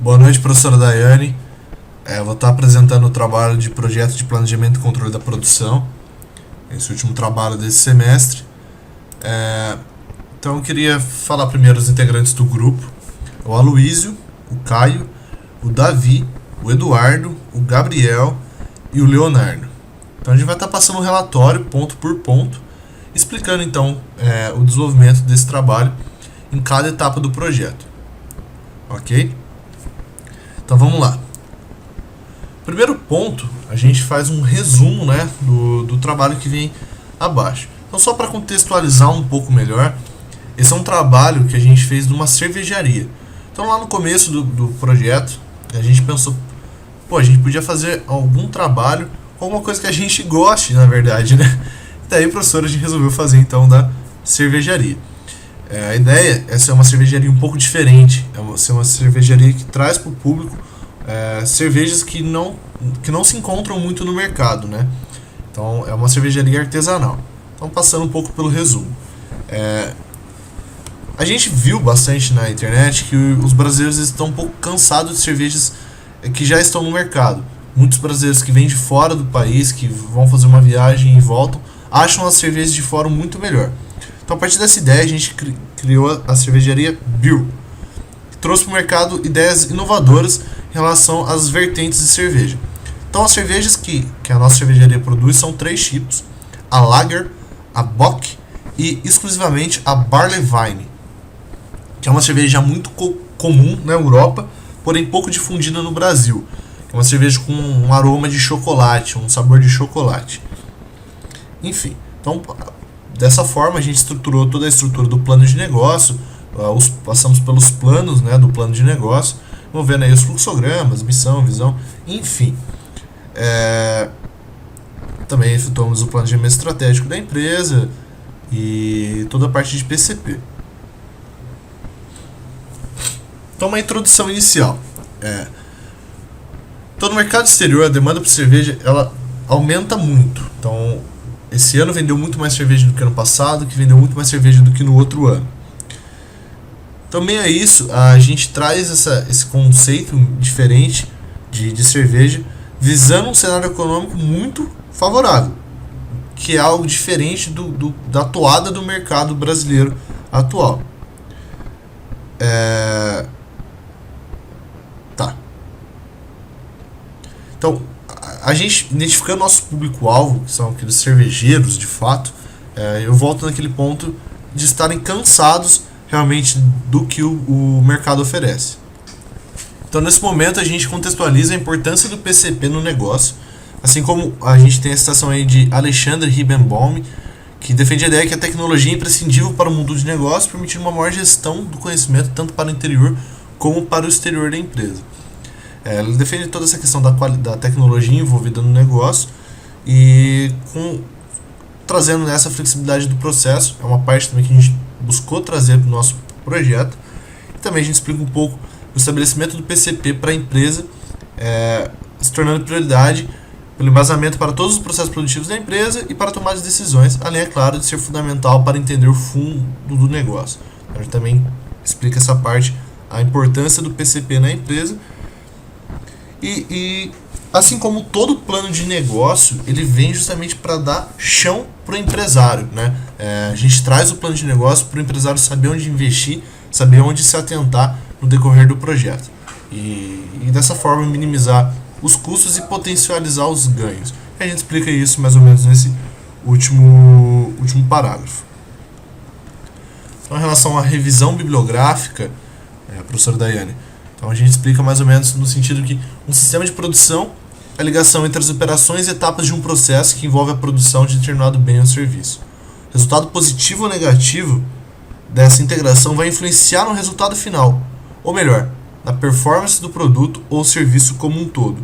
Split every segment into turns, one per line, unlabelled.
Boa noite, professora Daiane. Eu vou estar apresentando o trabalho de projeto de planejamento e controle da produção, esse último trabalho desse semestre. Então eu queria falar primeiro os integrantes do grupo: o Aloísio, o Caio, o Davi, o Eduardo, o Gabriel e o Leonardo. Então a gente vai estar passando um relatório ponto por ponto, explicando então o desenvolvimento desse trabalho em cada etapa do projeto. Ok? Então vamos lá. Primeiro ponto, a gente faz um resumo, do trabalho que vem abaixo. Então, só para contextualizar um pouco melhor, esse é um trabalho que a gente fez numa cervejaria. Então, lá no começo do projeto, a gente pensou, a gente podia fazer algum trabalho com alguma coisa que a gente goste, na verdade, né? E daí, professor, a gente resolveu fazer, então, da cervejaria. A ideia é ser uma cervejaria um pouco diferente, ser uma cervejaria que traz para o público cervejas que não se encontram muito no mercado, né? Então, é uma cervejaria artesanal. Então, passando um pouco pelo resumo. A gente viu bastante na internet que os brasileiros estão um pouco cansados de cervejas que já estão no mercado. Muitos brasileiros que vêm de fora do país, que vão fazer uma viagem e voltam, acham as cervejas de fora muito melhor. Então, a partir dessa ideia, a gente criou a cervejaria Beer, que trouxe para o mercado ideias inovadoras em relação às vertentes de cerveja. Então, as cervejas que a nossa cervejaria produz são 3 tipos: a Lager, a Bock e exclusivamente a Barley Wine, que é uma cerveja muito comum na Europa, porém pouco difundida no Brasil. É uma cerveja com um aroma de chocolate, um sabor de chocolate. Enfim, então dessa forma a gente estruturou toda a estrutura do plano de negócio, passamos pelos planos, do plano de negócio, envolvendo aí os fluxogramas, missão, visão, enfim. Também efetuamos o planejamento estratégico da empresa e toda a parte de PCP. Então, uma introdução inicial. Então, no mercado exterior, a demanda por cerveja ela aumenta muito. Então, esse ano vendeu muito mais cerveja do que ano passado, que vendeu muito mais cerveja do que no outro ano. Também é isso, a gente traz esse conceito diferente de cerveja, visando um cenário econômico muito favorável, que é algo diferente da toada do mercado brasileiro atual. Então, a gente identificando nosso público-alvo, que são aqueles cervejeiros de fato, eu volto naquele ponto de estarem cansados realmente do que o mercado oferece. Então, nesse momento, a gente contextualiza a importância do PCP no negócio, assim como a gente tem a citação aí de Alexander Ribbenbaum, que defende a ideia que a tecnologia é imprescindível para o mundo de negócios, permitindo uma maior gestão do conhecimento tanto para o interior como para o exterior da empresa. Ele defende toda essa questão da tecnologia envolvida no negócio e trazendo essa flexibilidade do processo. É uma parte também que a gente buscou trazer para o nosso projeto. E também a gente explica um pouco o estabelecimento do PCP para a empresa, se tornando prioridade pelo embasamento para todos os processos produtivos da empresa e para tomar as decisões, além, é claro, de ser fundamental para entender o fundo do negócio. A gente também explica essa parte, a importância do PCP na empresa. E assim como todo plano de negócio, ele vem justamente para dar chão para o empresário, né? A gente traz o plano de negócio para o empresário saber onde investir, saber onde se atentar no decorrer do projeto. E dessa forma minimizar os custos e potencializar os ganhos. A gente explica isso mais ou menos nesse último parágrafo. Então, em relação à revisão bibliográfica, professora Daiane, então a gente explica mais ou menos no sentido que um sistema de produção é a ligação entre as operações e etapas de um processo que envolve a produção de determinado bem ou serviço. O resultado positivo ou negativo dessa integração vai influenciar no resultado final, ou melhor, na performance do produto ou serviço como um todo.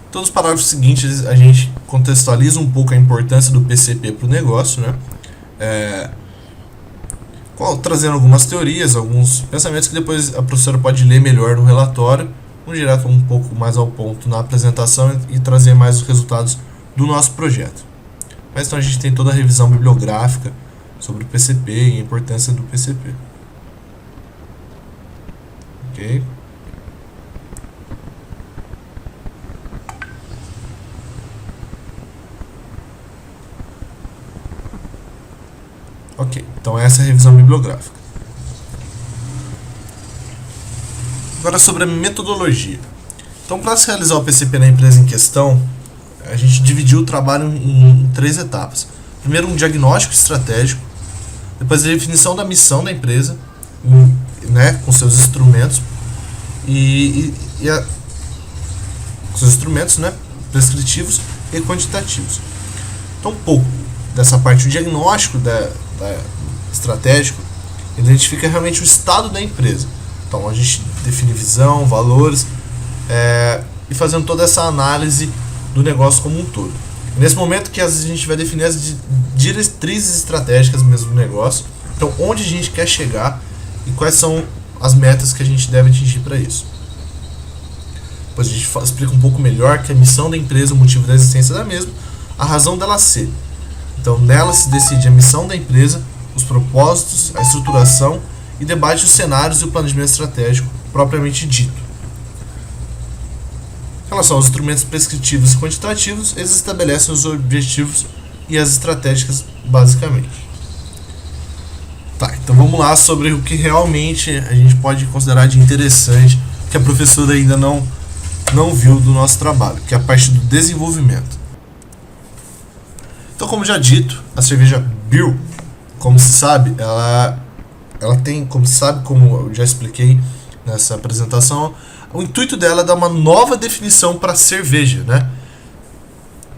Então, nos parágrafos seguintes, a gente contextualiza um pouco a importância do PCP para o negócio, né? Trazendo algumas teorias, alguns pensamentos que depois a professora pode ler melhor no relatório, vamos direto um pouco mais ao ponto na apresentação e trazer mais os resultados do nosso projeto. Mas então a gente tem toda a revisão bibliográfica sobre o PCP e a importância do PCP. Ok? Ok, então essa é a revisão bibliográfica. Agora sobre a metodologia. Então, para se realizar o PCP na empresa em questão, a gente dividiu o trabalho em 3 etapas. Primeiro, um diagnóstico estratégico, depois a definição da missão da empresa, né, com seus instrumentos com seus instrumentos, né, prescritivos e quantitativos. Então, um pouco dessa parte, o diagnóstico estratégico identifica realmente o estado da empresa. Então, a gente define visão, valores, e fazendo toda essa análise do negócio como um todo. Nesse momento que a gente vai definir as diretrizes estratégicas mesmo do negócio, então onde a gente quer chegar e quais são as metas que a gente deve atingir para isso. Depois a gente explica um pouco melhor que a missão da empresa, o motivo da existência da mesma, a razão dela ser. Então nela se decide a missão da empresa, os propósitos, a estruturação e debate os cenários e o planejamento estratégico propriamente dito. Em relação aos instrumentos prescritivos e quantitativos, eles estabelecem os objetivos e as estratégias basicamente. Tá, então vamos lá sobre o que realmente a gente pode considerar de interessante, que a professora ainda não viu do nosso trabalho, que é a parte do desenvolvimento. Então, como já dito, a cerveja Beer, como se sabe, ela tem, como eu já expliquei nessa apresentação, o intuito dela é dar uma nova definição para a cerveja, né?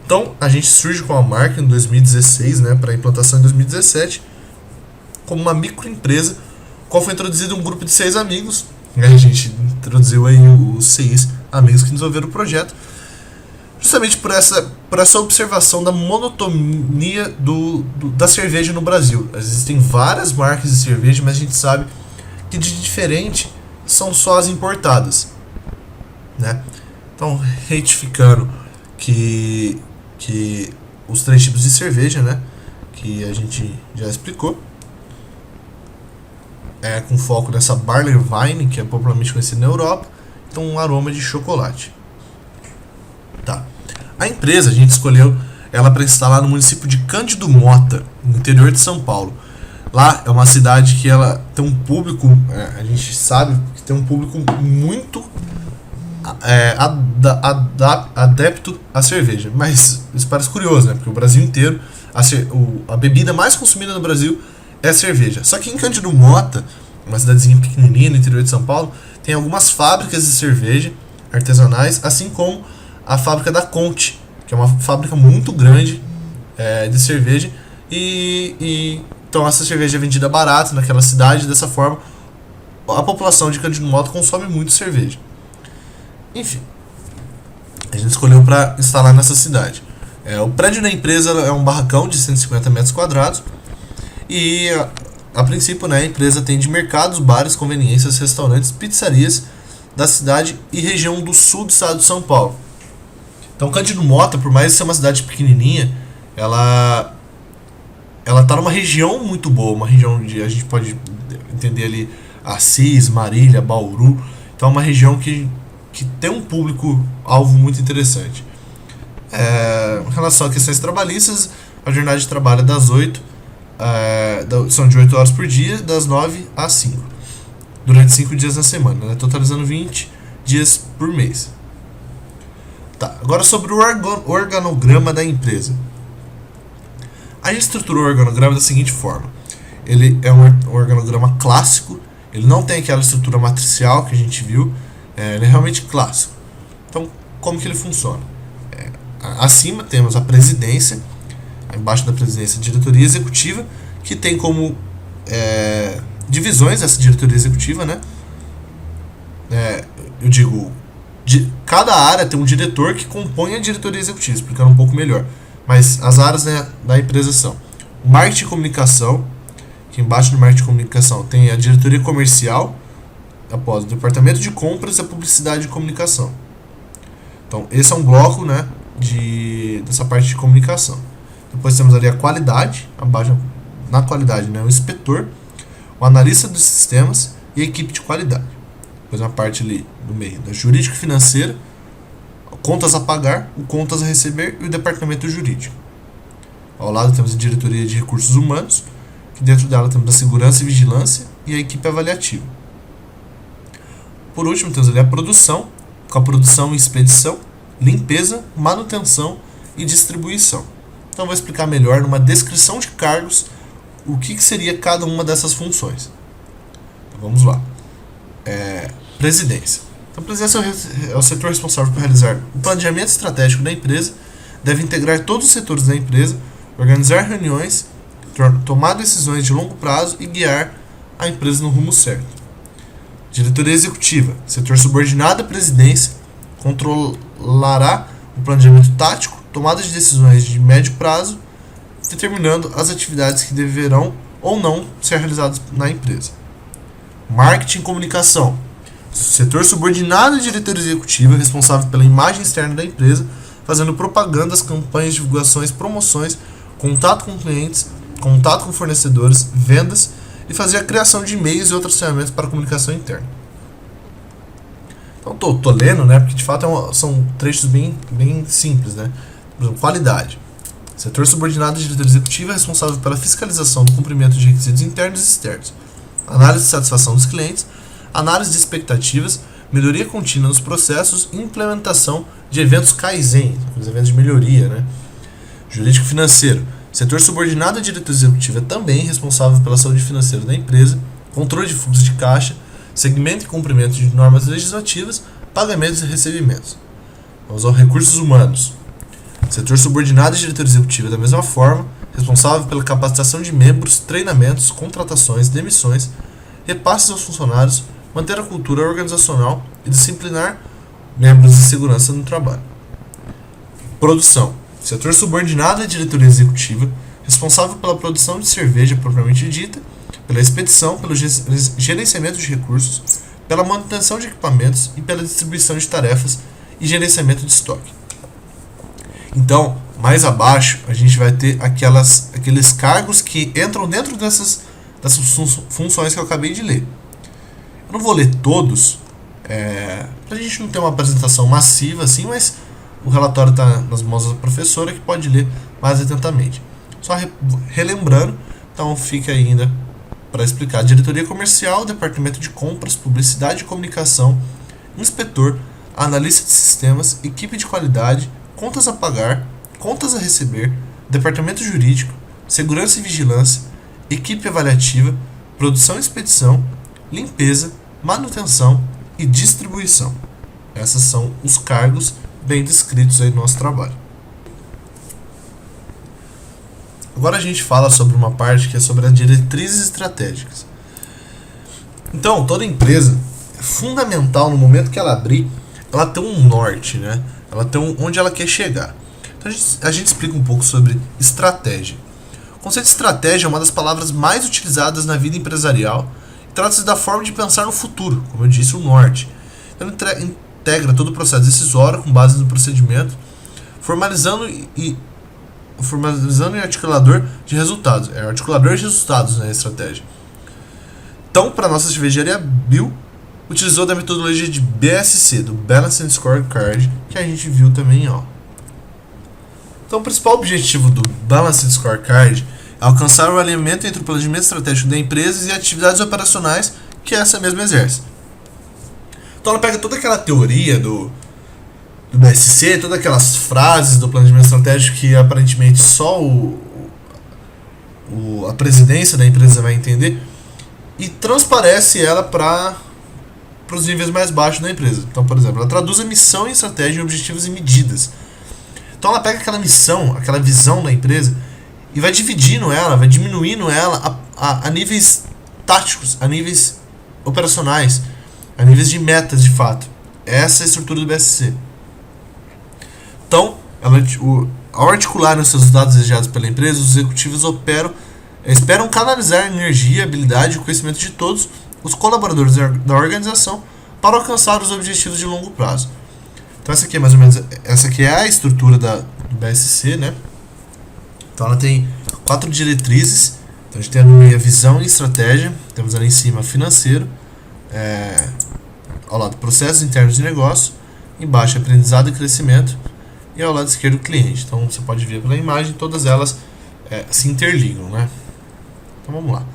Então, a gente surge com a marca em 2016, né, para implantação em 2017, como uma microempresa, qual foi introduzido um grupo de 6 amigos, né? A gente introduziu aí os 6 amigos que desenvolveram o projeto, justamente por essa observação da monotonia da cerveja no Brasil. Existem várias marcas de cerveja, mas a gente sabe que de diferente são só as importadas, né? Então, retificando que os 3 tipos de cerveja, né, que a gente já explicou, com foco nessa Barley Wine, que é popularmente conhecida na Europa, então um aroma de chocolate. Tá. A empresa, a gente escolheu ela para instalar no município de Cândido Mota, no interior de São Paulo. Lá é uma cidade que ela tem um público, a gente sabe que tem um público muito adepto à cerveja. Mas isso parece curioso, né? Porque o Brasil inteiro, a bebida mais consumida no Brasil é a cerveja. Só que em Cândido Mota, uma cidadezinha pequenininha no interior de São Paulo, tem algumas fábricas de cerveja artesanais, assim como a fábrica da Conte, que é uma fábrica muito grande de cerveja, então essa cerveja é vendida barata naquela cidade. Dessa forma, a população de Cândido Mota consome muito cerveja. Enfim, a gente escolheu para instalar nessa cidade. O prédio da empresa é um barracão de 150 metros quadrados e a princípio, né, a empresa atende mercados, bares, conveniências, restaurantes, pizzarias da cidade e região do sul do estado de São Paulo. Então, Cândido Mota, por mais ser uma cidade pequenininha, ela está numa região muito boa, uma região onde a gente pode entender ali Assis, Marília, Bauru. Então, é uma região que tem um público-alvo muito interessante. Em relação a questões trabalhistas, a jornada de trabalho é das 8, são de 8 horas por dia, das 9 às 5, durante 5 dias na semana, né, totalizando 20 dias por mês. Tá, agora sobre o organograma da empresa. A gente estruturou o organograma da seguinte forma: ele é um organograma clássico, ele não tem aquela estrutura matricial que a gente viu, ele é realmente clássico. Então, como que ele funciona? Acima temos a presidência, embaixo da presidência a diretoria executiva, que tem como divisões essa diretoria executiva, né? Eu digo, cada área tem um diretor que compõe a diretoria executiva, explicando um pouco melhor. Mas as áreas, né, da empresa são o marketing e comunicação, que embaixo do marketing e comunicação tem a diretoria comercial, após o departamento de compras e a publicidade e comunicação. Então, esse é um bloco, né, dessa parte de comunicação. Depois temos ali a qualidade, abaixo na qualidade, né, o inspetor, o analista dos sistemas e a equipe de qualidade. Depois uma parte ali do meio da jurídica e financeira, contas a pagar, o contas a receber e o departamento jurídico. Ao lado temos a diretoria de recursos humanos que dentro dela temos a segurança e vigilância e a equipe avaliativa. Por último, temos ali a produção, com a produção e expedição, limpeza, manutenção e distribuição. Então, vou explicar melhor numa descrição de cargos o que seria cada uma dessas funções. Então, vamos lá. Presidência. Então, a presidência é o setor responsável por realizar o planejamento estratégico da empresa, deve integrar todos os setores da empresa, organizar reuniões, tomar decisões de longo prazo e guiar a empresa no rumo certo. Diretoria executiva, setor subordinado à presidência, controlará o planejamento tático, tomada de decisões de médio prazo, determinando as atividades que deverão ou não ser realizadas na empresa. Marketing e comunicação, setor subordinado à diretoria executiva, responsável pela imagem externa da empresa, fazendo propagandas, campanhas, divulgações, promoções, contato com clientes, contato com fornecedores, vendas e fazer a criação de e-mails e outras ferramentas para comunicação interna. Então, tô lendo, né? Porque de fato são trechos bem simples, né? Por exemplo, qualidade. Setor subordinado à diretoria executiva é responsável pela fiscalização do cumprimento de requisitos internos e externos, análise de satisfação dos clientes, análise de expectativas, melhoria contínua nos processos e implementação de eventos Kaizen, os eventos de melhoria, né? Jurídico financeiro. Setor subordinado à diretoria executiva é também responsável pela saúde financeira da empresa, controle de fluxo de caixa, segmento e cumprimento de normas legislativas, pagamentos e recebimentos. Vamos aos recursos humanos. Setor subordinado à diretoria executiva da mesma forma, responsável pela capacitação de membros, treinamentos, contratações, demissões, repasses aos funcionários, manter a cultura organizacional e disciplinar membros de segurança no trabalho. Produção. Setor subordinado à diretoria executiva, responsável pela produção de cerveja propriamente dita, pela expedição, pelo gerenciamento de recursos, pela manutenção de equipamentos e pela distribuição de tarefas e gerenciamento de estoque. Então, mais abaixo, a gente vai ter aqueles cargos que entram dentro dessas funções que eu acabei de ler. Eu não vou ler todos, para a gente não ter uma apresentação massiva assim, mas o relatório está nas mãos da professora que pode ler mais atentamente. Só relembrando, então fica ainda para explicar: diretoria comercial, departamento de compras, publicidade e comunicação, inspetor, analista de sistemas, equipe de qualidade, contas a pagar, contas a receber, departamento jurídico, segurança e vigilância, equipe avaliativa, produção e expedição, limpeza, manutenção e distribuição. Esses são os cargos bem descritos aí no nosso trabalho. Agora a gente fala sobre uma parte que é sobre as diretrizes estratégicas. Então, toda empresa é fundamental no momento que ela abrir, ela tem um norte, né? Ela tem onde ela quer chegar. Então a gente explica um pouco sobre estratégia. O conceito de estratégia é uma das palavras mais utilizadas na vida empresarial e trata-se da forma de pensar no futuro, como eu disse, o norte. Então, integra todo o processo decisório com base no procedimento, formalizando e articulador de resultados. É articulador de resultados, né, a estratégia. Então, para nossa cervejaria, Bill utilizou da metodologia de BSC, do Balanced Scorecard, que a gente viu também, ó. Então, o principal objetivo do Balanced Scorecard é alcançar o alinhamento entre o planejamento estratégico da empresa e atividades operacionais que essa mesma exerce. Então, ela pega toda aquela teoria do BSC, todas aquelas frases do planejamento estratégico que aparentemente só a presidência da empresa vai entender, e transparece ela para os níveis mais baixos da empresa. Então, por exemplo, ela traduz a missão em estratégia em objetivos e medidas. Então ela pega aquela missão, aquela visão da empresa e vai dividindo ela, vai diminuindo ela a níveis táticos, a níveis operacionais, a níveis de metas de fato. Essa é a estrutura do BSC. Então, ao articular os resultados desejados pela empresa, os executivos esperam canalizar a energia, a habilidade e o conhecimento de todos os colaboradores da organização para alcançar os objetivos de longo prazo. Então essa aqui é mais ou menos, essa aqui é a estrutura do BSC, né? Então ela tem 4 diretrizes. Então a gente tem no meio a visão e estratégia, temos ali em cima financeiro, ao lado processos internos de negócio, embaixo aprendizado e crescimento, e ao lado esquerdo cliente. Então você pode ver pela imagem, todas elas se interligam, né? Então vamos lá.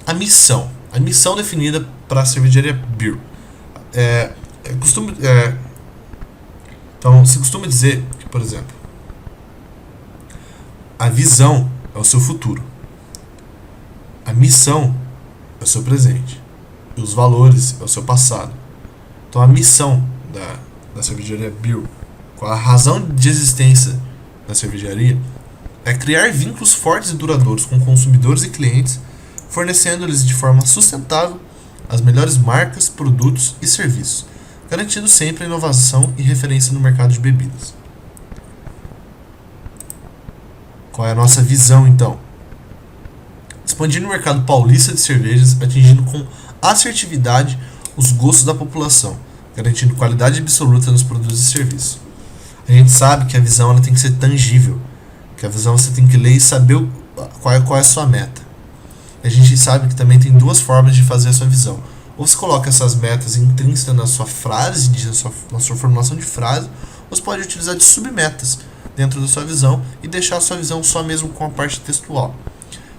A missão. A missão definida para a cervejaria Beer. Então se costuma dizer que, por exemplo, a visão é o seu futuro. A missão é o seu presente. E os valores é o seu passado. Então a missão da cervejaria Beer, com a razão de existência da cervejaria, é criar vínculos fortes e duradouros com consumidores e clientes, fornecendo-lhes de forma sustentável as melhores marcas, produtos e serviços, garantindo sempre a inovação e referência no mercado de bebidas. Qual é a nossa visão, então? Expandir o mercado paulista de cervejas, atingindo com assertividade os gostos da população, garantindo qualidade absoluta nos produtos e serviços. A gente sabe que a visão ela tem que ser tangível, que a visão você tem que ler e saber qual é a sua meta. A gente sabe que também tem duas formas de fazer a sua visão. Ou você coloca essas metas intrínsecas na sua frase, na sua formulação de frase, ou você pode utilizar de submetas dentro da sua visão e deixar a sua visão só mesmo com a parte textual.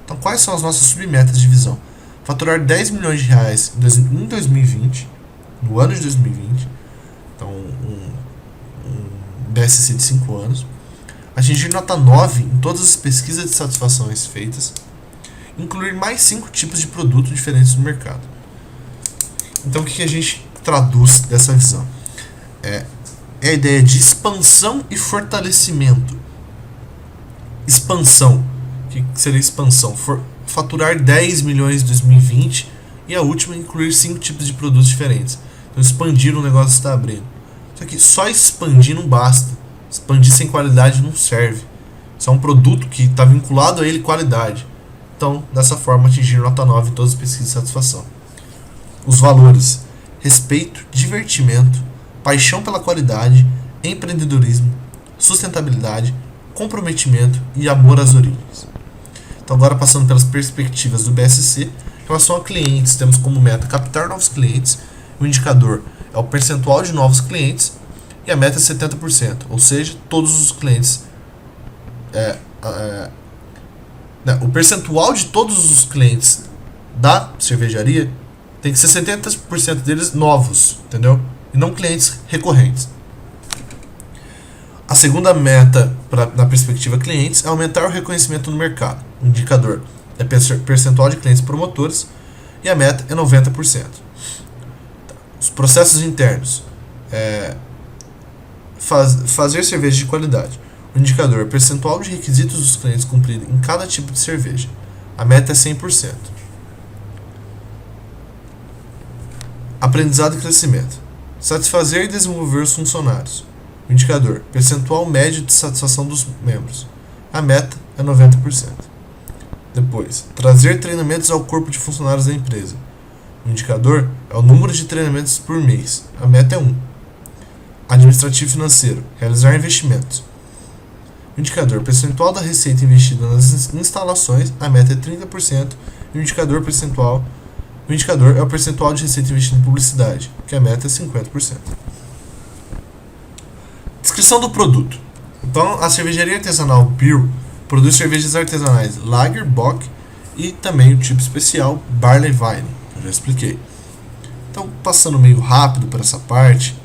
Então, quais são as nossas submetas de visão? Faturar 10 milhões de reais em 2020, no ano de 2020, então um BSC de 5 anos, atingir nota 9 em todas as pesquisas de satisfações feitas, incluir mais 5 tipos de produtos diferentes no mercado. Então, o que a gente traduz dessa visão? É a ideia de expansão e fortalecimento. Expansão. O que seria expansão? Faturar 10 milhões em 2020 e a última incluir 5 tipos de produtos diferentes. Então, expandir o negócio que está abrindo. Só que só expandir não basta. Expandir sem qualidade não serve. Isso é um produto que está vinculado a ele qualidade. Então, dessa forma, atingir nota 9 em todas as pesquisas de satisfação. Os valores: respeito, divertimento, paixão pela qualidade, empreendedorismo, sustentabilidade, comprometimento e amor às origens. Então, agora passando pelas perspectivas do BSC, em relação a clientes, temos como meta captar novos clientes. O indicador é o percentual de novos clientes e a meta é 70%, ou seja, todos os clientes. O percentual de todos os clientes da cervejaria tem que ser 70% deles novos, entendeu? E não clientes recorrentes. A segunda meta na perspectiva clientes é aumentar o reconhecimento no mercado. O indicador é percentual de clientes promotores e a meta é 90%. Os processos internos fazer cerveja de qualidade. O indicador é percentual de requisitos dos clientes cumpridos em cada tipo de cerveja. A meta é 100%. Aprendizado e crescimento. Satisfazer e desenvolver os funcionários. O indicador, percentual médio de satisfação dos membros. A meta é 90%. Depois, trazer treinamentos ao corpo de funcionários da empresa. O indicador é o número de treinamentos por mês. A meta é 1. Administrativo e financeiro, realizar investimentos. O indicador, percentual da receita investida nas instalações. A meta é 30%. E o indicador é o percentual de receita investida em publicidade, que a meta é 50%. Descrição do produto. Então, a cervejaria artesanal Beer produz cervejas artesanais Lager, Bock e também o tipo especial Barley Wine, que eu já expliquei. Então, passando meio rápido por essa parte,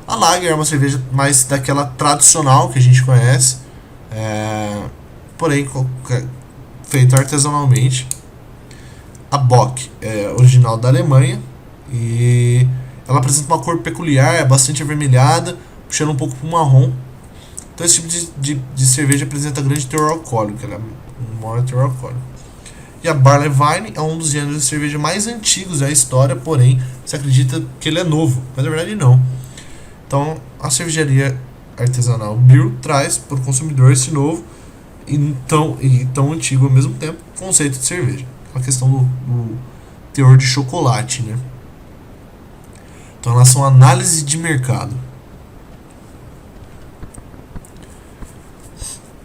a Lager é uma cerveja mais daquela tradicional que a gente conhece, porém feita artesanalmente. A Bock é original da Alemanha e ela apresenta uma cor peculiar, é bastante avermelhada, puxando um pouco para o marrom. Então esse tipo de cerveja apresenta grande teor alcoólico, ela é um maior teor alcoólico. E a Barley Wine é um dos gêneros de cerveja mais antigos da história, porém se acredita que ele é novo, mas na verdade não. Então a cervejaria artesanal Beer traz para o consumidor esse novo e tão antigo ao mesmo tempo conceito de cerveja. A questão do teor de chocolate, né? Então, em relação à análise de mercado.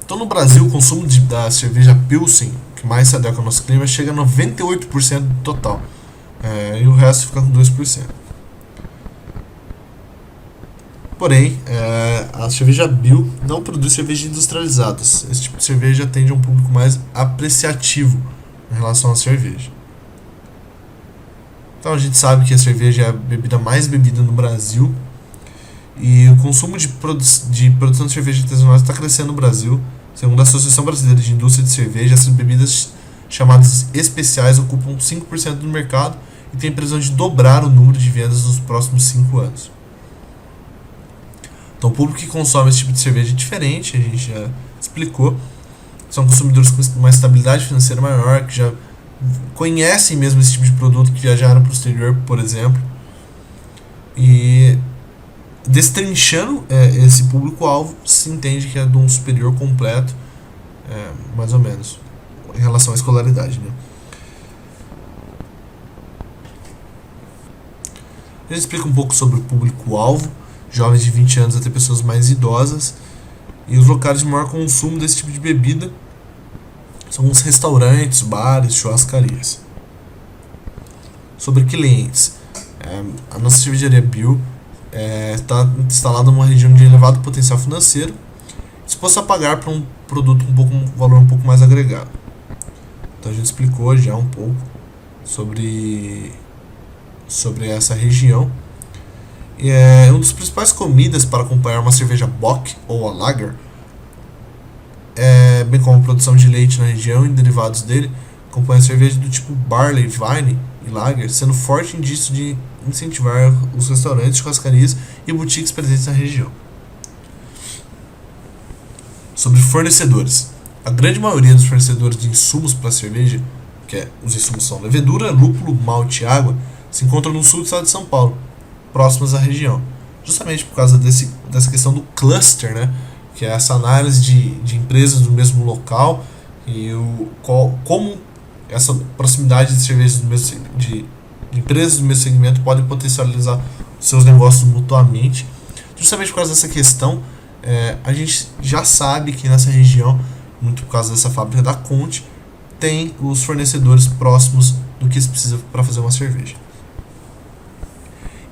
Então, no Brasil, o consumo da cerveja Pilsen, que mais se adequa ao nosso clima, chega a 98% do total. E o resto fica com 2%. Porém, a cerveja Beer não produz cervejas industrializadas. Esse tipo de cerveja atende a um público mais apreciativo, em relação à cerveja. Então a gente sabe que a cerveja é a bebida mais bebida no Brasil e o consumo de produção de cerveja artesanal está crescendo no Brasil. Segundo a Associação Brasileira de Indústria de Cerveja, essas bebidas chamadas especiais ocupam 5% do mercado e tem previsão de dobrar o número de vendas nos próximos 5 anos. Então o público que consome esse tipo de cerveja é diferente, a gente já explicou. São consumidores com uma estabilidade financeira maior, que já conhecem mesmo esse tipo de produto, que viajaram para o exterior, por exemplo. E destrinchando esse público-alvo, se entende que é de um superior completo, mais ou menos, em relação à escolaridade, né? A gente explica um pouco sobre o público-alvo, jovens de 20 anos até pessoas mais idosas, e os locais de maior consumo desse tipo de bebida são os restaurantes, bares, churrascarias. Sobre clientes, a nossa cervejaria Bio está instalada numa região de elevado potencial financeiro, disposto a pagar por um produto um valor um pouco mais agregado. Então a gente explicou já um pouco sobre essa região. E uma das principais comidas para acompanhar uma cerveja Bock ou a Lager, bem como a produção de leite na região e derivados dele, acompanha a cerveja do tipo Barley, Vine e Lager, sendo forte indício de incentivar os restaurantes, churrascarias e boutiques presentes na região. Sobre fornecedores. A grande maioria dos fornecedores de insumos para cerveja, os insumos são levedura, lúpulo, malte e água, se encontram no sul do estado de São Paulo, próximas à região. Justamente por causa dessa questão do cluster, né? Que é essa análise de empresas do mesmo local e como essa proximidade de cervejas de empresas do mesmo segmento pode potencializar seus negócios mutuamente. Justamente por causa dessa questão, a gente já sabe que nessa região, muito por causa dessa fábrica da Conte, tem os fornecedores próximos do que se precisa para fazer uma cerveja.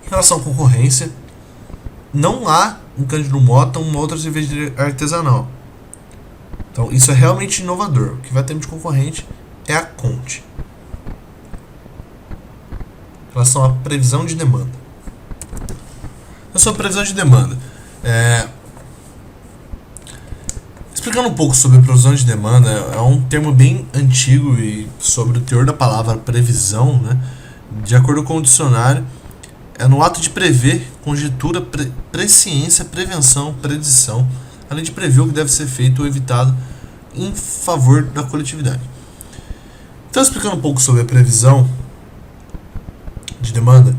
Em relação à concorrência, não há um Cândido Mota uma outra cerveja artesanal. Então isso é realmente inovador. O que vai ter de concorrente é a Conte. Em relação à previsão de demanda. Sobre a previsão de demanda, explicando um pouco sobre a previsão de demanda, é um termo bem antigo e sobre o teor da palavra previsão, né? De acordo com o dicionário, é no ato de prever, conjectura, presciência, prevenção, predição, além de prever o que deve ser feito ou evitado em favor da coletividade. Então, explicando um pouco sobre a previsão de demanda,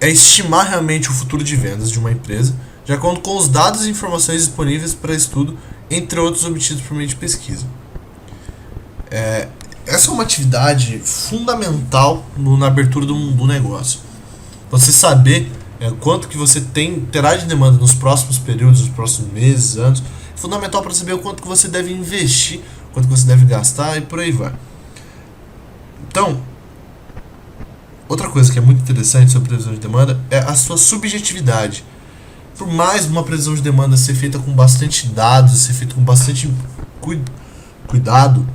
é estimar realmente o futuro de vendas de uma empresa, de acordo com os dados e informações disponíveis para estudo, entre outros obtidos por meio de pesquisa. Essa é uma atividade fundamental na abertura do negócio. Você saber quanto que você terá de demanda nos próximos períodos, nos próximos meses, anos, é fundamental para saber o quanto que você deve investir, quanto que você deve gastar e por aí vai. Então, outra coisa que é muito interessante sobre a previsão de demanda é a sua subjetividade. Por mais uma previsão de demanda ser feita com bastante dados, ser feita com bastante cuidado,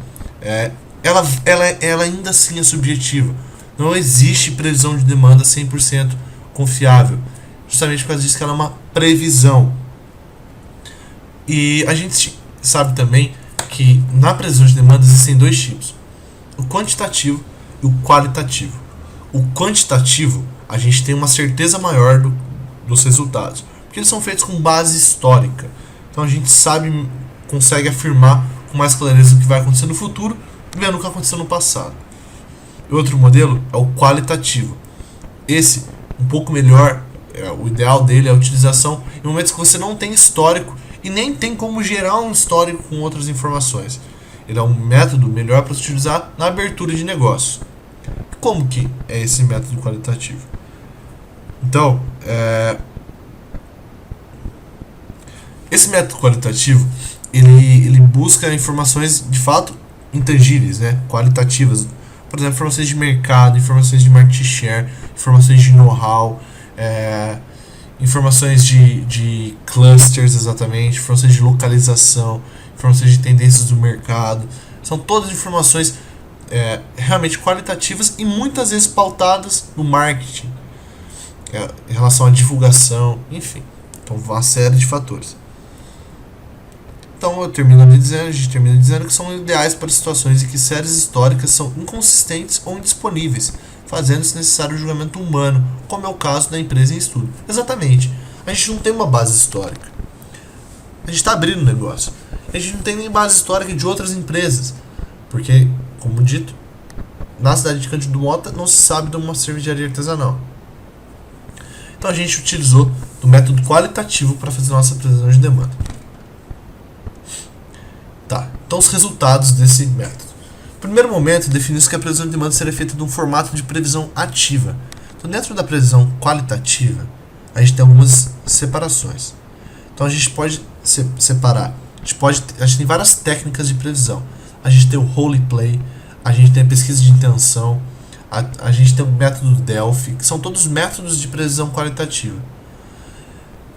ela ainda assim é subjetiva. Não existe previsão de demanda 100% confiável, justamente por causa disso que ela é uma previsão. E a gente sabe também que na previsão de demanda existem dois tipos: o quantitativo e o qualitativo. O quantitativo, a gente tem uma certeza maior dos resultados, porque eles são feitos com base histórica. Então a gente consegue afirmar com mais clareza o que vai acontecer no futuro, vendo o que aconteceu no passado. E outro modelo é o qualitativo. Esse, um pouco melhor, o ideal dele é a utilização em momentos que você não tem histórico e nem tem como gerar um histórico com outras informações. Ele é um método melhor para se utilizar na abertura de negócios. Como que é esse método qualitativo? Então, esse método qualitativo, ele busca informações de fato intangíveis, né? Qualitativas. Por exemplo, informações de mercado, informações de market share, informações de know-how, informações de clusters, exatamente, informações de localização, informações de tendências do mercado. São todas informações realmente qualitativas e muitas vezes pautadas no marketing, em relação à divulgação, enfim. Então, uma série de fatores. Então, a gente termina dizendo que são ideais para situações em que séries históricas são inconsistentes ou indisponíveis, fazendo-se necessário o julgamento humano, como é o caso da empresa em estudo. Exatamente. A gente não tem uma base histórica. A gente está abrindo um negócio. A gente não tem nem base histórica de outras empresas. Porque, como dito, na cidade de Cândido Mota não se sabe de uma cervejaria artesanal. Então a gente utilizou do método qualitativo para fazer nossa previsão de demanda. Tá, então os resultados desse método. No primeiro momento, definiu-se que a previsão de demanda seria feita de um formato de previsão ativa. Então, dentro da previsão qualitativa, a gente tem algumas separações. Então, a gente pode separar. A gente tem várias técnicas de previsão. A gente tem o role play, a gente tem a pesquisa de intenção, a gente tem o método Delphi, que são todos métodos de previsão qualitativa.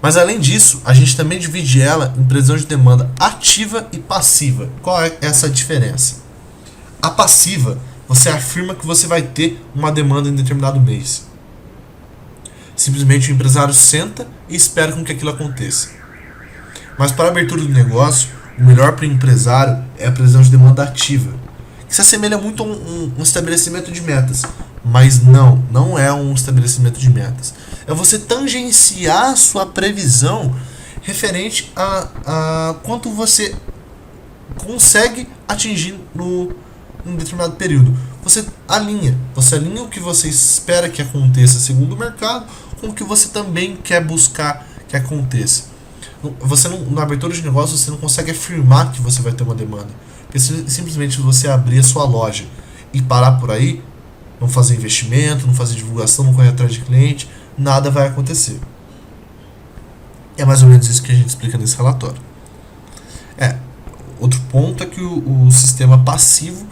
Mas além disso, a gente também divide ela em previsão de demanda ativa e passiva. Qual é essa diferença? A passiva, você afirma que você vai ter uma demanda em determinado mês. Simplesmente o empresário senta e espera com que aquilo aconteça. Mas para a abertura do negócio, o melhor para o empresário é a previsão de demanda ativa, que se assemelha muito a um estabelecimento de metas. Mas não é um estabelecimento de metas. É você tangenciar a sua previsão referente a quanto você consegue atingir em um determinado período. Você alinha o que você espera que aconteça segundo o mercado com o que você também quer buscar que aconteça. Na abertura de negócio, você não consegue afirmar que você vai ter uma demanda. Porque simplesmente você abrir a sua loja e parar por aí, não fazer investimento, não fazer divulgação, não correr atrás de cliente, nada vai acontecer. É mais ou menos isso que a gente explica nesse relatório. Outro ponto é que o sistema passivo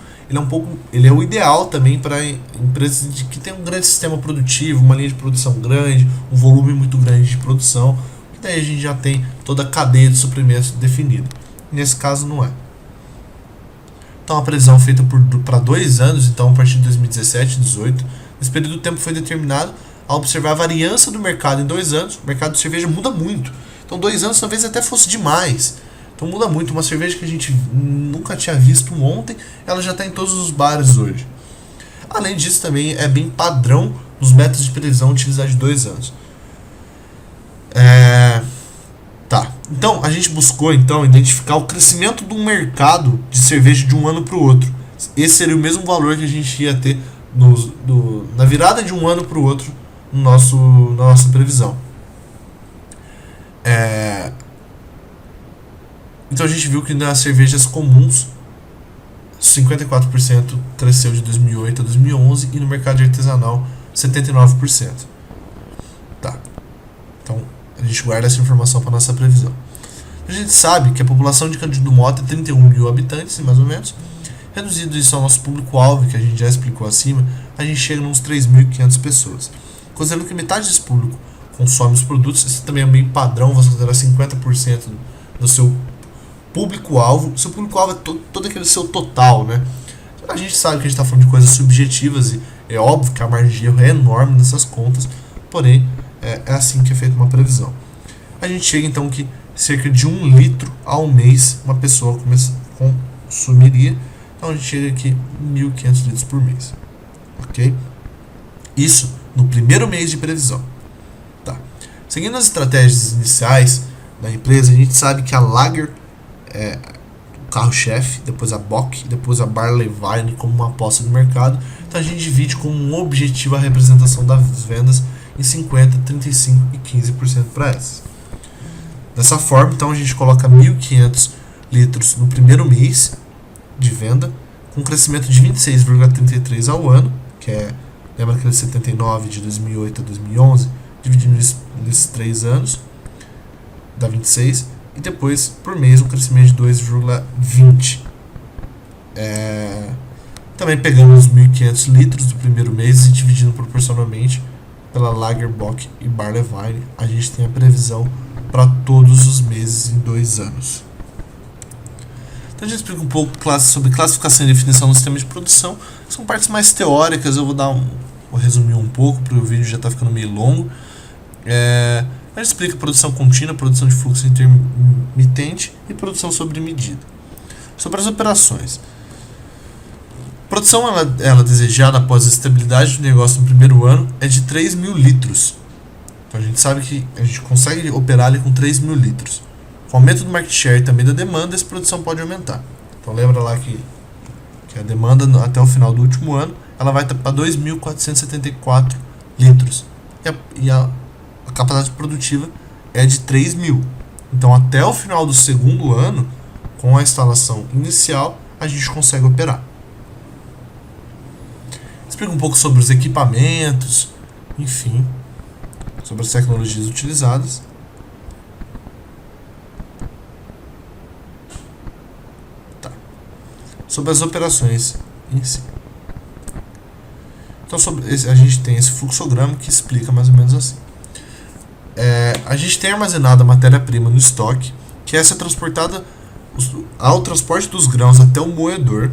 ele é o ideal também para empresas que tem um grande sistema produtivo, uma linha de produção grande, um volume muito grande de produção, e daí a gente já tem toda a cadeia de suprimentos definida. Nesse caso não é. Então a previsão feita para 2 anos, então a partir de 2017 e 2018, nesse período de tempo foi determinado a observar a variância do mercado em 2 anos. O mercado de cerveja muda muito. Então 2 anos talvez até fosse demais. Então muda muito. Uma cerveja que a gente nunca tinha visto ontem, ela já está em todos os bares hoje. Além disso, também é bem padrão nos métodos de previsão utilizar de 2 anos. Então a gente buscou identificar o crescimento do mercado de cerveja de um ano para o outro. Esse seria o mesmo valor que a gente ia ter na virada de um ano para o outro na nossa previsão. Então a gente viu que nas cervejas comuns 54% cresceu de 2008 a 2011 e no mercado de artesanal 79%. Tá. Então a gente guarda essa informação para nossa previsão. A gente sabe que a população de Cândido Mota é 31 mil habitantes, mais ou menos. Reduzido isso ao nosso público-alvo, que a gente já explicou acima, a gente chega nos 3.500 pessoas. Considerando que metade desse público consome os produtos, isso também é meio padrão, você considerar 50% do seu público-alvo. Seu público-alvo é todo aquele seu total, né? A gente sabe que a gente está falando de coisas subjetivas e é óbvio que a margem de erro é enorme nessas contas, porém é assim que é feita uma previsão. A gente chega então que cerca de 1 litro ao mês uma pessoa consumiria. Então a gente chega aqui 1.500 litros por mês. Ok? Isso no primeiro mês de previsão. Tá. Seguindo as estratégias iniciais da empresa, a gente sabe que a Lager é o carro-chefe, depois a Bock, depois a Barley Wine como uma aposta no mercado. Então a gente divide como um objetivo a representação das vendas em 50%, 35% e 15% para essas. Dessa forma, então a gente coloca 1.500 litros no primeiro mês de venda, com um crescimento de 26,33% ao ano, que lembra aquele 79% de 2008 a 2011, dividindo nesses 3 anos, dá 26%, e depois, por mês, um crescimento de 2,20%. Também pegando os 1.500 litros do primeiro mês e dividindo proporcionalmente pela Lager, Bock e Barley Wine, a gente tem a previsão para todos os meses em 2 anos. Então a gente explica um pouco sobre classificação e definição do sistema de produção. São partes mais teóricas, eu vou resumir um pouco, porque o vídeo já está ficando meio longo. A gente explica produção contínua, produção de fluxo intermitente e produção sobre medida. Sobre as operações. Produção ela desejada após a estabilidade do negócio no primeiro ano é de 3.000 litros. Então a gente sabe que a gente consegue operar ali com 3.000 litros. Com o aumento do market share e também da demanda, essa produção pode aumentar. Então lembra lá que a demanda até o final do último ano ela vai estar para 2.474 litros. E a capacidade produtiva é de 3.000. Então até o final do segundo ano, com a instalação inicial, a gente consegue operar. Explica um pouco sobre os equipamentos, enfim, sobre as tecnologias utilizadas. Sobre as operações em si. Então a gente tem esse fluxograma que explica mais ou menos assim. A gente tem armazenada a matéria-prima no estoque, que essa é transportada ao transporte dos grãos até o moedor.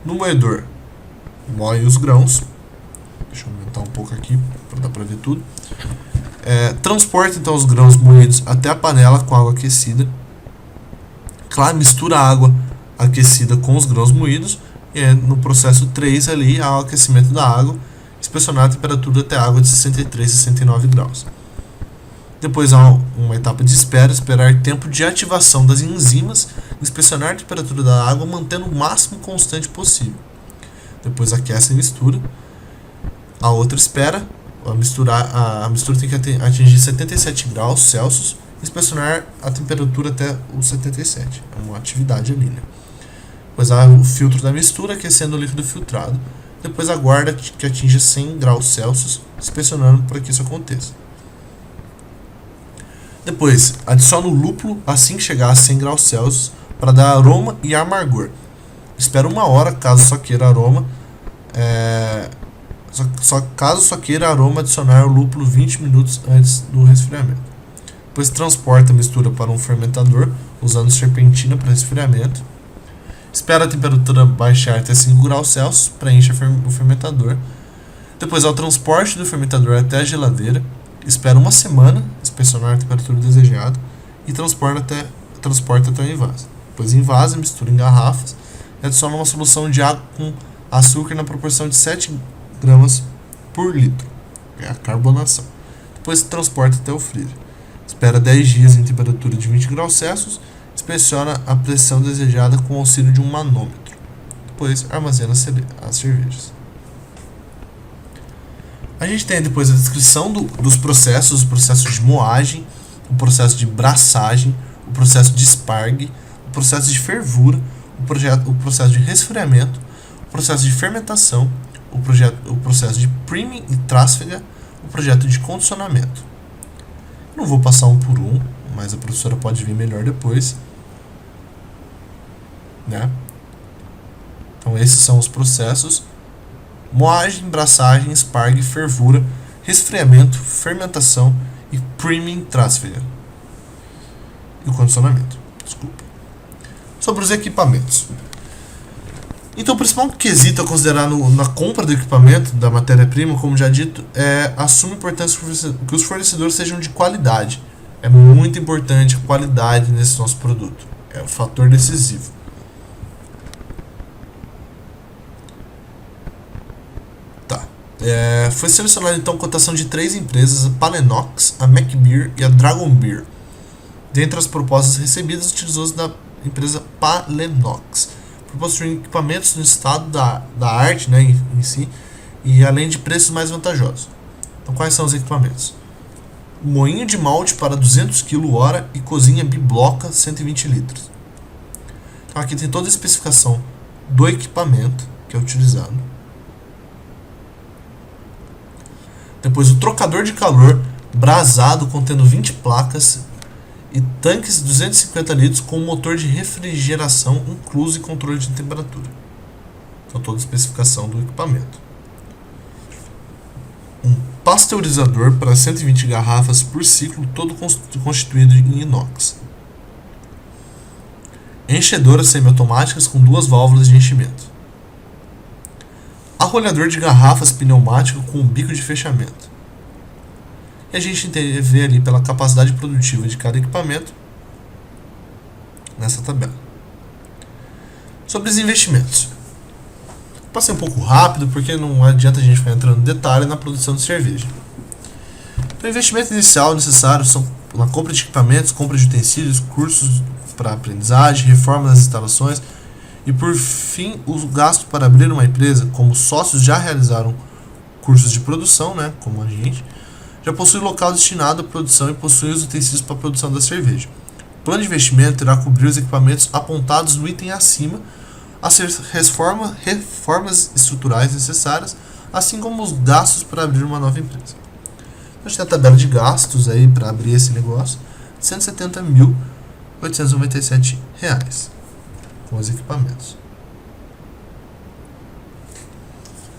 No moedor, moe os grãos. Deixa eu aumentar um pouco aqui para dar para ver tudo. Transporta então os grãos moídos até a panela com água aquecida. Claro, mistura a água aquecida com os grãos moídos. E no processo 3 ali, há o aquecimento da água, inspecionar a temperatura até a água de 63 a 69 graus. Depois há uma etapa de esperar tempo de ativação das enzimas, inspecionar a temperatura da água, mantendo o máximo constante possível. Depois aquece a mistura. A outra espera, a mistura tem que atingir 77 graus Celsius, inspecionar a temperatura até os 77. É uma atividade ali, né? Depois há o filtro da mistura, aquecendo o líquido filtrado. Depois aguarda que atinja 100 graus Celsius, inspecionando para que isso aconteça. Depois, adiciona o lúpulo assim que chegar a 100 graus Celsius para dar aroma e amargor. Espera 1 hora, caso só queira aroma. Caso só queira aroma, adicionar o lúpulo 20 minutos antes do resfriamento. Depois transporta a mistura para um fermentador, usando serpentina para resfriamento. Espera a temperatura baixar até 5 graus Celsius, preenche o fermentador. Depois, ao transporte do fermentador até a geladeira, espera 1 semana, inspecionar a temperatura desejada e transporta até o envase. Depois envasa, mistura em garrafas e adiciona uma solução de água com açúcar na proporção de 7 gramas por litro. É a carbonação. Depois transporta até o freezer. Espera 10 dias em temperatura de 20 graus Celsius. Inspeciona a pressão desejada com o auxílio de um manômetro. Depois armazena as cervejas. A gente tem depois a descrição dos processos, os processos de moagem, o processo de braçagem, o processo de espargue, o processo de fervura, o processo de resfriamento, o processo de fermentação, o processo de priming e trasfega, o projeto de condicionamento. Não vou passar um por um, mas a professora pode vir melhor depois, né? Então esses são os processos: moagem, braçagem, espargue, fervura, resfriamento, fermentação e priming, trasfega. E o condicionamento. Desculpa. Sobre os equipamentos. Então o principal quesito a considerar na compra do equipamento, da matéria-prima, como já dito, é a suma importância que os fornecedores sejam de qualidade. É muito importante a qualidade nesse nosso produto. É um fator decisivo. Tá. Foi selecionada então a cotação de 3 empresas: a Palenox, a McBeer e a Dragon Beer. Dentre as propostas recebidas, utilizou-se da empresa Palenox, por possuir equipamentos no estado da arte, né, em si, e além de preços mais vantajosos. Então quais são os equipamentos? Moinho de malte para 200 kg e cozinha bibloca 120 litros. Então aqui tem toda a especificação do equipamento que é utilizado. Depois o trocador de calor brasado contendo 20 placas e tanques de 250 litros com motor de refrigeração incluso e controle de temperatura. Então toda a especificação do equipamento. Um pasteurizador para 120 garrafas por ciclo, todo constituído em inox. enchedoras semiautomáticas com 2 válvulas de enchimento, arrolhador de garrafas pneumático com um bico de fechamento. E a gente vê ali pela capacidade produtiva de cada equipamento nessa tabela. Sobre os investimentos. Passei um pouco rápido porque não adianta a gente ficar entrando em detalhe na produção de cerveja. Então, o investimento inicial necessário são na compra de equipamentos, compra de utensílios, cursos para aprendizagem, reforma das instalações e, por fim, o gasto para abrir uma empresa, como sócios já realizaram cursos de produção, né, como a gente, já possui local destinado à produção e possui os utensílios para a produção da cerveja. O plano de investimento irá cobrir os equipamentos apontados no item acima, as reformas estruturais necessárias, assim como os gastos para abrir uma nova empresa. A gente tem a tabela de gastos aí para abrir esse negócio, R$ 170.897 com os equipamentos.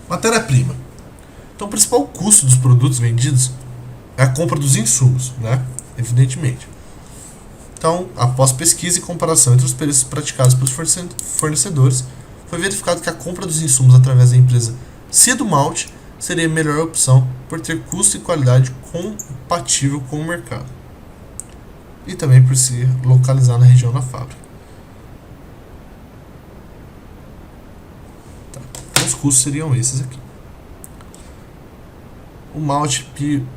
Matéria-prima. Então, o principal custo dos produtos vendidos é a compra dos insumos, né? Evidentemente. Então, após pesquisa e comparação entre os preços praticados pelos fornecedores, foi verificado que a compra dos insumos através da empresa Cedo Malte seria a melhor opção por ter custo e qualidade compatível com o mercado e também por se localizar na região da fábrica. Tá. Então, os custos seriam esses aqui. O malte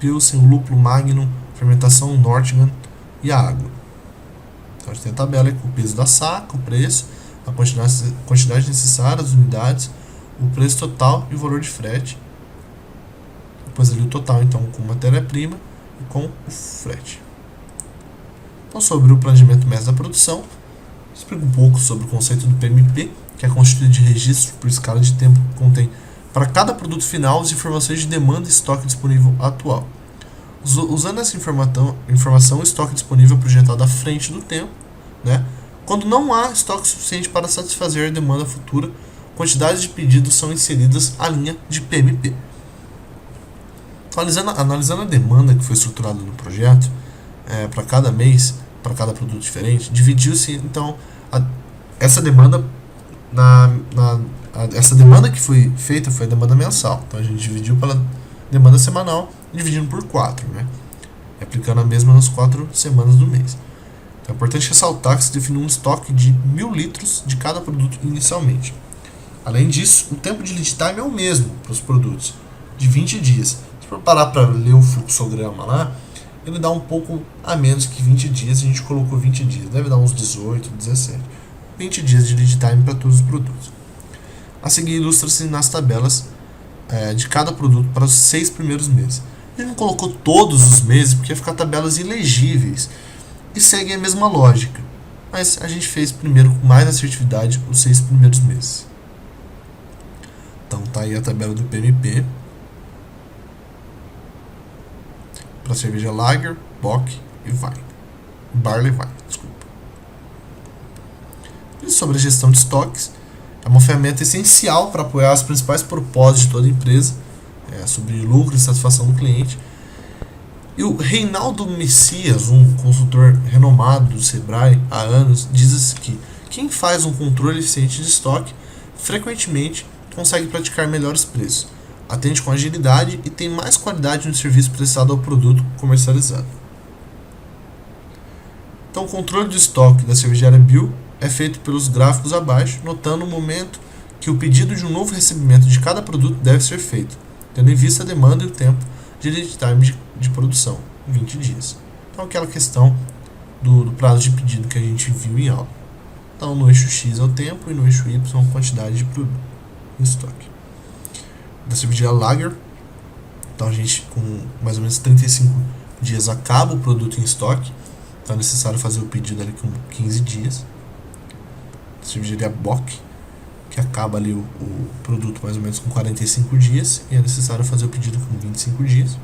Pilsen, o lúpulo Magnum, fermentação Nordgren e a água. Então a gente tem a tabela com o peso da saca, o preço, a quantidade necessária, as unidades, o preço total e o valor de frete. Depois ali o total então com matéria-prima e com o frete. Então, sobre o planejamento médio da produção, explico um pouco sobre o conceito do PMP, que é constituído de registro por escala de tempo que contém para cada produto final as informações de demanda e estoque disponível atual. Usando essa informação, o estoque disponível é projetado à frente do tempo, né? Quando não há estoque suficiente para satisfazer a demanda futura, quantidades de pedidos são inseridas à linha de PMP. Analisando a demanda que foi estruturada no projeto, para cada mês, para cada produto diferente, dividiu-se então essa demanda essa demanda que foi feita foi a demanda mensal. Então a gente dividiu pela demanda semanal, dividindo por 4, né? Aplicando a mesma nas 4 semanas do mês. Então é importante ressaltar que se definiu um estoque de 1.000 litros de cada produto inicialmente. Além disso, o tempo de lead time é o mesmo para os produtos, de 20 dias. Se for parar para ler o fluxograma lá, ele dá um pouco a menos que 20 dias, a gente colocou 20 dias, deve dar uns 18, 17. 20 dias de lead time para todos os produtos. A seguir, ilustra-se nas tabelas de cada produto para os 6 primeiros meses. A gente não colocou todos os meses porque ia ficar tabelas ilegíveis e seguem a mesma lógica, mas a gente fez primeiro com mais assertividade os 6 primeiros meses. Então tá aí a tabela do PMP para cerveja Lager, Bock e Barley Wine, desculpa. E sobre a gestão de estoques, é uma ferramenta essencial para apoiar os principais propósitos de toda a empresa, sobre lucro e satisfação do cliente. E o Reinaldo Messias, um consultor renomado do Sebrae há anos, diz que quem faz um controle eficiente de estoque frequentemente consegue praticar melhores preços, atende com agilidade e tem mais qualidade no serviço prestado ao produto comercializado. Então, o controle de estoque da cervejaria Bio é feito pelos gráficos abaixo, notando o momento que o pedido de um novo recebimento de cada produto deve ser feito, tendo em vista a demanda e o tempo de lead time de produção, 20 dias. Então, aquela questão do prazo de pedido que a gente viu em aula. Então, no eixo X é o tempo e no eixo Y a quantidade de produto em estoque. Da cervejaria Lager, então a gente com mais ou menos 35 dias acaba o produto em estoque, então é necessário fazer o pedido ali com 15 dias. Cervejaria Bock, que acaba ali o produto mais ou menos com 45 dias e é necessário fazer o pedido com 25 dias.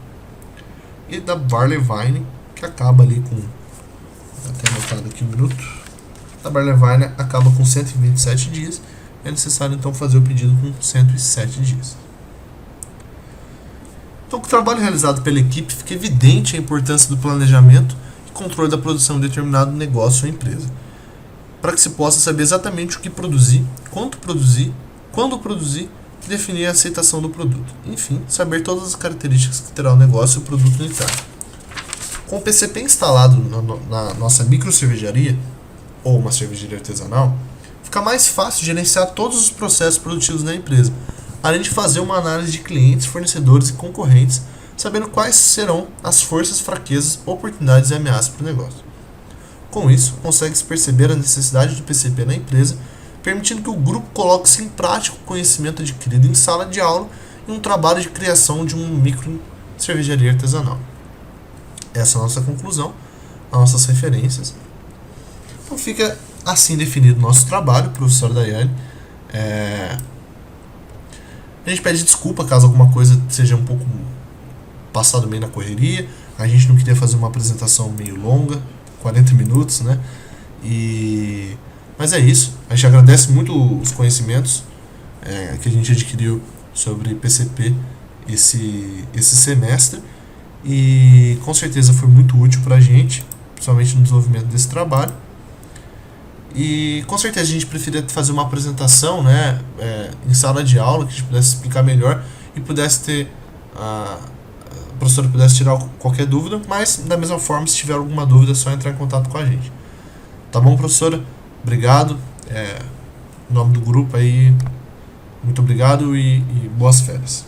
E da Barley Wine, que acaba ali com, até anotado aqui um minuto, da Barley Wine acaba com 127 dias e é necessário então fazer o pedido com 107 dias. Então, com o trabalho realizado pela equipe, fica evidente a importância do planejamento e controle da produção de determinado negócio ou empresa. para que se possa saber exatamente o que produzir, quanto produzir, quando produzir e definir a aceitação do produto. Enfim, saber todas as características que terá o negócio e o produto unitário. Com o PCP instalado na nossa micro cervejaria, ou uma cervejaria artesanal, fica mais fácil gerenciar todos os processos produtivos da empresa, além de fazer uma análise de clientes, fornecedores e concorrentes, sabendo quais serão as forças, fraquezas, oportunidades e ameaças para o negócio. Com isso, consegue-se perceber a necessidade do PCP na empresa, permitindo que o grupo coloque em prática o conhecimento adquirido em sala de aula e um trabalho de criação de um micro cervejaria artesanal. Essa é a nossa conclusão, as nossas referências. Então fica assim definido o nosso trabalho, professor Daiane. A gente pede desculpa caso alguma coisa seja um pouco passado meio na correria. A gente não queria fazer uma apresentação meio longa, 40 minutos, né? Mas é isso. A gente agradece muito os conhecimentos que a gente adquiriu sobre PCP esse semestre. E com certeza foi muito útil pra gente, principalmente no desenvolvimento desse trabalho. E com certeza a gente preferia fazer uma apresentação, né, em sala de aula, que a gente pudesse explicar melhor e pudesse ter a professora pudesse tirar qualquer dúvida, mas da mesma forma, se tiver alguma dúvida, é só entrar em contato com a gente. Tá bom, professora? Obrigado. Em nome do grupo aí, muito obrigado e boas férias.